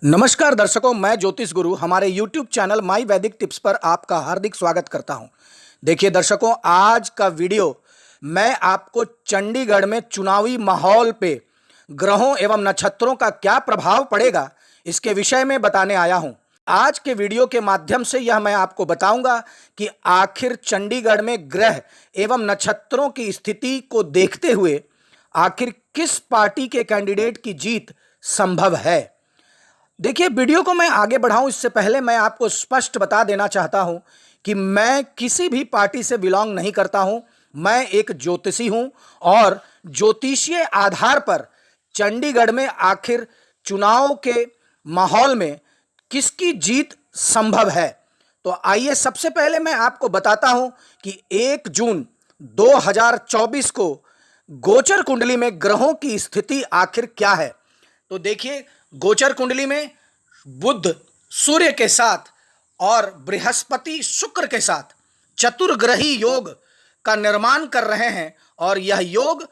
नमस्कार दर्शकों, मैं ज्योतिष गुरु हमारे YouTube चैनल माई वैदिक टिप्स पर आपका हार्दिक स्वागत करता हूं। देखिए दर्शकों, आज का वीडियो मैं आपको चंडीगढ़ में चुनावी माहौल पे ग्रहों एवं नक्षत्रों का क्या प्रभाव पड़ेगा इसके विषय में बताने आया हूं। आज के वीडियो के माध्यम से यह मैं आपको बताऊंगा कि आखिर चंडीगढ़ में ग्रह एवं नक्षत्रों की स्थिति को देखते हुए आखिर किस पार्टी के कैंडिडेट की जीत संभव है। देखिए, वीडियो को मैं आगे बढ़ाऊं इससे पहले मैं आपको स्पष्ट बता देना चाहता हूं कि मैं किसी भी पार्टी से बिलोंग नहीं करता हूं। मैं एक ज्योतिषी हूं और ज्योतिषीय आधार पर चंडीगढ़ में आखिर चुनाव के माहौल में किसकी जीत संभव है। तो आइए सबसे पहले मैं आपको बताता हूं कि 1 जून 2024 को गोचर कुंडली में ग्रहों की स्थिति आखिर क्या है। तो देखिए, गोचर कुंडली में बुध सूर्य के साथ और बृहस्पति शुक्र के साथ चतुर्ग्रही योग का निर्माण कर रहे हैं और यह योग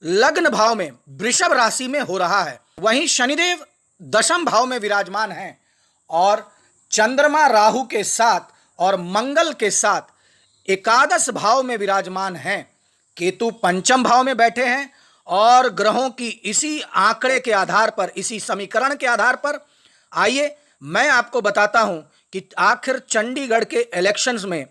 लग्न भाव में वृषभ राशि में हो रहा है। वहीं शनिदेव दशम भाव में विराजमान हैं और चंद्रमा राहु के साथ और मंगल के साथ एकादश भाव में विराजमान हैं। केतु पंचम भाव में बैठे हैं और ग्रहों की इसी आंकड़े के आधार पर, इसी समीकरण के आधार पर आइए मैं आपको बताता हूं कि आखिर चंडीगढ़ के इलेक्शंस में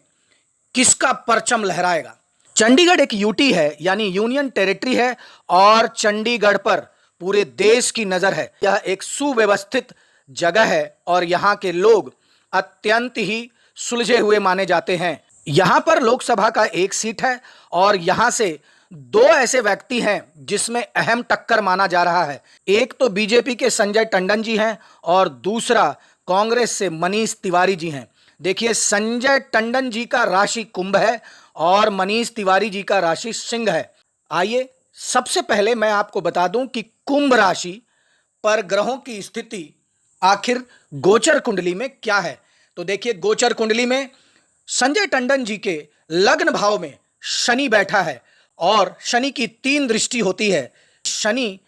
किसका परचम लहराएगा। चंडीगढ़ एक यूटी है, यानी यूनियन टेरिटरी है और चंडीगढ़ पर पूरे देश की नजर है। यह एक सुव्यवस्थित जगह है और यहाँ के लोग अत्यंत ही सुलझे हुए माने जाते हैं। यहाँ पर लोकसभा का एक सीट है और यहाँ से 2 ऐसे व्यक्ति हैं जिसमें अहम टक्कर माना जा रहा है। एक तो बीजेपी के संजय टंडन जी हैं और दूसरा कांग्रेस से मनीष तिवारी जी हैं। देखिए, संजय टंडन जी का राशि कुंभ है और मनीष तिवारी जी का राशि सिंह है। आइए सबसे पहले मैं आपको बता दूं कि कुंभ राशि पर ग्रहों की स्थिति आखिर गोचर कुंडली में क्या है। तो देखिए, गोचर कुंडली में संजय टंडन जी के लग्न भाव में शनि बैठा है और शनि की 3 दृष्टि होती है। शनि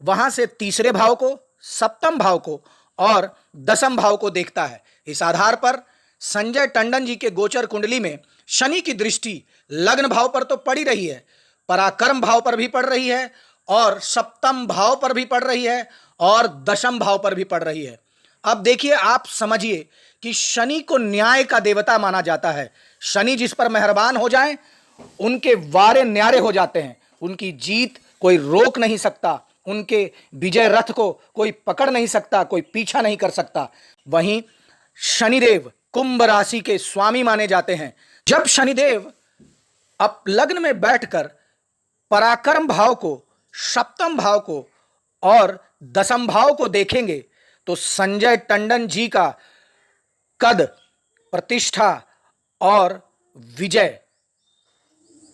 वहां से तीसरे भाव को, सप्तम भाव को और दसम भाव को देखता है। इस आधार पर संजय टंडन जी के गोचर कुंडली में शनि की दृष्टि लग्न भाव पर तो पड़ ही रही है, पराक्रम भाव पर भी पड़ रही है और सप्तम भाव पर भी पड़ रही है और दशम भाव पर भी पड़ रही है। अब देखिए, आप समझिए कि शनि को न्याय का देवता माना जाता है। शनि जिस पर मेहरबान हो जाए उनके वारे न्यारे हो जाते हैं, उनकी जीत कोई रोक नहीं सकता, उनके विजय रथ को कोई पकड़ नहीं सकता, कोई पीछा नहीं कर सकता। वहीं शनिदेव कुंभ राशि के स्वामी माने जाते हैं। जब शनिदेव अब लग्न में बैठकर पराक्रम भाव को, सप्तम भाव को और दसम भाव को देखेंगे तो संजय टंडन जी का कद, प्रतिष्ठा और विजय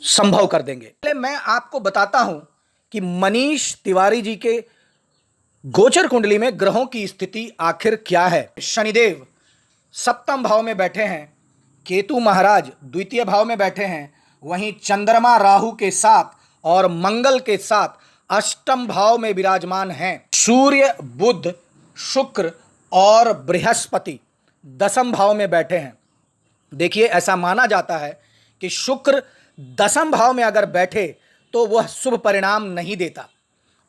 संभव कर देंगे। पहले मैं आपको बताता हूं कि मनीष तिवारी जी के गोचर कुंडली में ग्रहों की स्थिति आखिर क्या है। शनिदेव सप्तम भाव में बैठे हैं, केतु महाराज द्वितीय भाव में बैठे हैं, वहीं चंद्रमा राहु के साथ और मंगल के साथ अष्टम भाव में विराजमान हैं। सूर्य, बुध, शुक्र और बृहस्पति दसम भाव में बैठे हैं। देखिए, ऐसा माना जाता है कि शुक्र दसम भाव में अगर बैठे तो वह शुभ परिणाम नहीं देता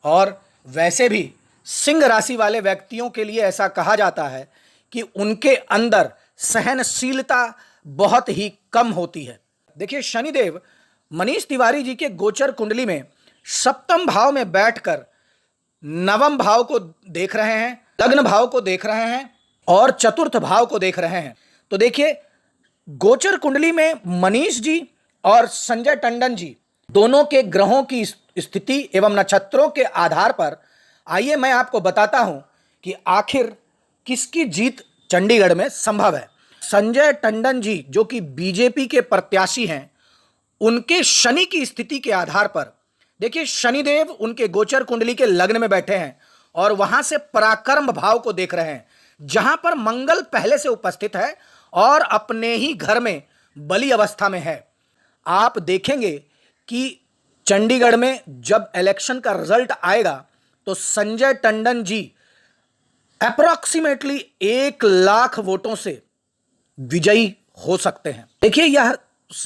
और वैसे भी सिंह राशि वाले व्यक्तियों के लिए ऐसा कहा जाता है कि उनके अंदर सहनशीलता बहुत ही कम होती है। देखिए, शनिदेव मनीष तिवारी जी के गोचर कुंडली में सप्तम भाव में बैठकर नवम भाव को देख रहे हैं, लग्न भाव को देख रहे हैं और चतुर्थ भाव को देख रहे हैं। तो देखिए, गोचर कुंडली में मनीष जी और संजय टंडन जी दोनों के ग्रहों की स्थिति एवं नक्षत्रों के आधार पर आइए मैं आपको बताता हूं कि आखिर किसकी जीत चंडीगढ़ में संभव है। संजय टंडन जी जो कि बीजेपी के प्रत्याशी हैं, उनके शनि की स्थिति के आधार पर देखिए, शनिदेव उनके गोचर कुंडली के लग्न में बैठे हैं और वहां से पराक्रम भाव को देख रहे हैं, जहां पर मंगल पहले से उपस्थित है और अपने ही घर में बली अवस्था में है। आप देखेंगे कि चंडीगढ़ में जब इलेक्शन का रिजल्ट आएगा तो संजय टंडन जी अप्रॉक्सीमेटली 1 लाख वोटों से विजयी हो सकते हैं। देखिए, यह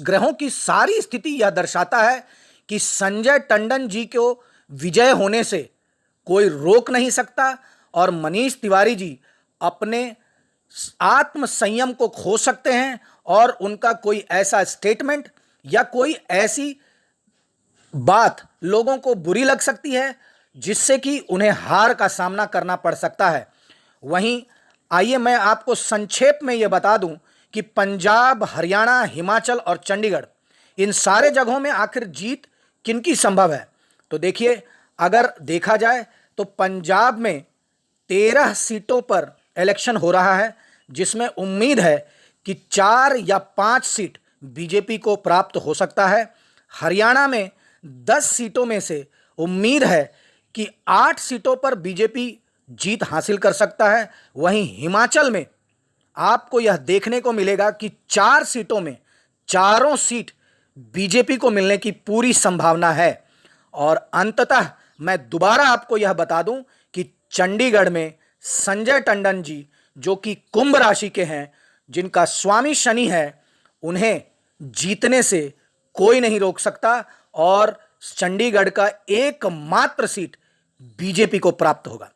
ग्रहों की सारी स्थिति यह दर्शाता है कि संजय टंडन जी को विजय होने से कोई रोक नहीं सकता और मनीष तिवारी जी अपने आत्म संयम को खो सकते हैं और उनका कोई ऐसा स्टेटमेंट या कोई ऐसी बात लोगों को बुरी लग सकती है जिससे कि उन्हें हार का सामना करना पड़ सकता है। वहीं आइए मैं आपको संक्षेप में यह बता दूं कि पंजाब, हरियाणा, हिमाचल और चंडीगढ़, इन सारे जगहों में आखिर जीत किनकी संभव है। तो देखिए, अगर देखा जाए तो पंजाब में 13 सीटों पर इलेक्शन हो रहा है, जिसमें उम्मीद है कि 4 या 5 सीट बीजेपी को प्राप्त हो सकता है। हरियाणा में 10 सीटों में से उम्मीद है कि 8 सीटों पर बीजेपी जीत हासिल कर सकता है। वहीं हिमाचल में आपको यह देखने को मिलेगा कि 4 सीटों में चारों सीट बीजेपी को मिलने की पूरी संभावना है। और अंततः मैं दोबारा आपको यह बता दूं कि चंडीगढ़ में संजय टंडन जी, जो कि कुंभ राशि के हैं, जिनका स्वामी शनि है, उन्हें जीतने से कोई नहीं रोक सकता और चंडीगढ़ का एकमात्र सीट बीजेपी को प्राप्त होगा।